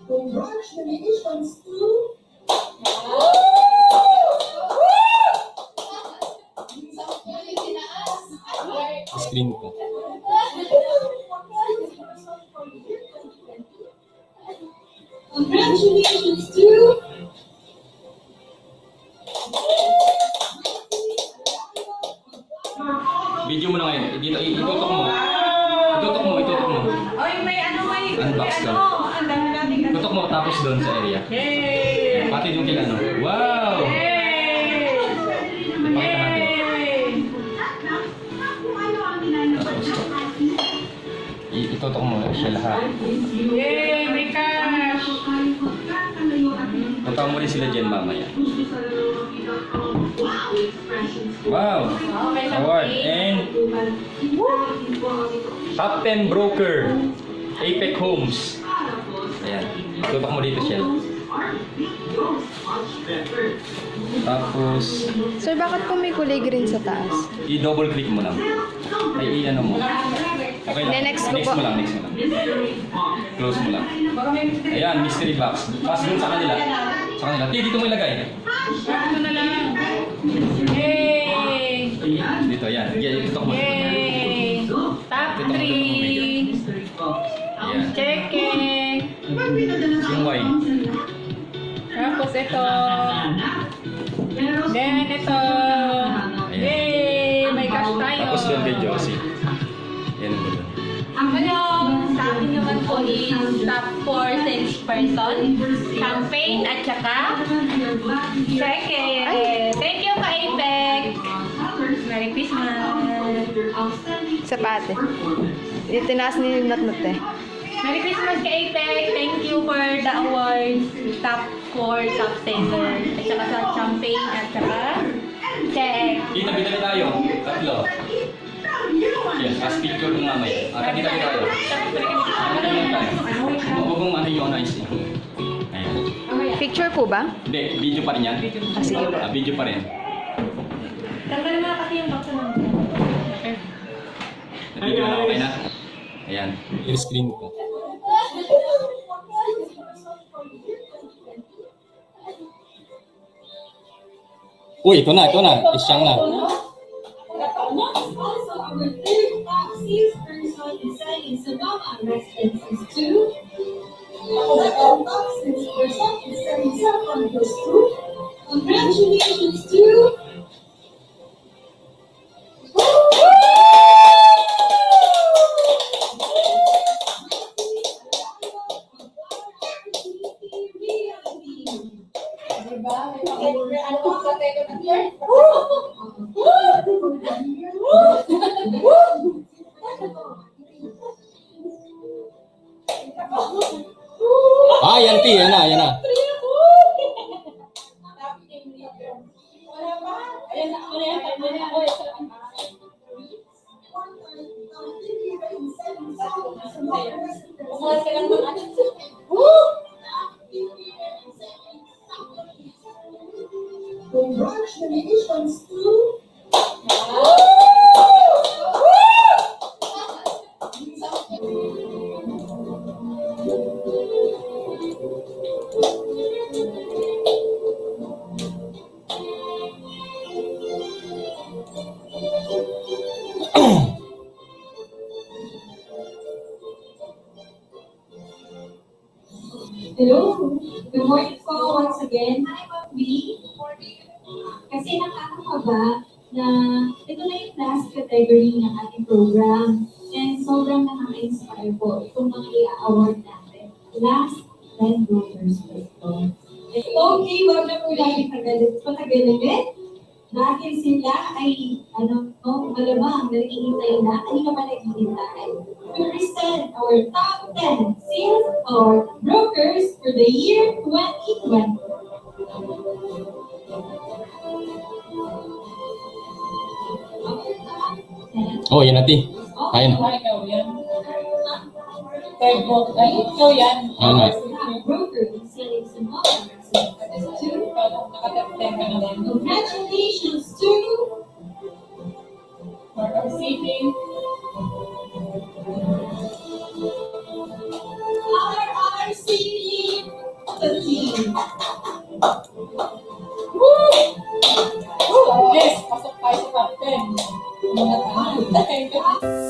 Congratulations to screen ko. Congratulations to Video mo na ngayon. Itutok mo. Itutok mo. Oy, may Unbox ka. ang dami natin. Itutok mo tapos doon sa area. Yay! Pati doon kila, no? Wow! Yay! Ipakita natin. Yay! Tapos, itutok mo siya lahat. Yay! May cash! Punta mo rin sila dyan mamaya. Wow! Award and Top 10 Broker Apec Homes. Ayan. Tutok mo dito siya. Tapos Sir, bakit po may kulay green sa taas? i-double click mo lang. Ay, i-ano mo. Okay lang. Next ko Next po. mo lang. Close mo lang. Ayan, mystery box. Pass dun sa kanila. Dito mo ilagay. Ito na lang. Yay! Dito, ayan. Itutok mo. Yay! Top 3! Ayan. Checking! Yung wine. Tapos ito. Then ito. Yay! May cash tayo. Tapos doon kay Josie. Yan ang gano'n. Hello! Sa akin naman po is top 4 salesperson, campaign, at saka second. Thank you ka Apec! Merry Christmas! Sa pate. Itinaas ni Nat eh. Merry Christmas ka Apec! Thank you for the awards. Top 4, top seller, at saka sa campaign, at saka check. Kita-kita tayo. Tatlo. Yes, as picture ng mamaya. Kita tayo. Huwag mong ano yung nice. Ayan. Picture po ba? Hindi, video pa rin yan. Sige po. Video pa rin. Tanggalin mo na kasi yung box naman. Video na okay na. Ayan. Yung screen ko. Uy, ito na. Isyang na. also our third top salesperson in selling salamat residences to second top salesperson in selling self-condos to congratulations to Ah, yan ti, yan na. congratulations to Hello, good morning po once again. Hi, Ma'am B. Kasi nakakakaba na ito na yung last category ng ating program. And sobrang nakaka-inspire po itong mga i-award natin. Last 10 brokers po ito. Okay, wag na po lagi patagalin. Dahil sila ay, malamang naghihintay na, hindi ka pa naghihintay. To present our top 10 sales or brokers for the year 2020. Oh, yan natin. Kaya na. Ikaw yan. Third book. Ay, ikaw yan. Ano? Brokers selling small residences to Nakatap-10 ka na din. congratulations to mga tao.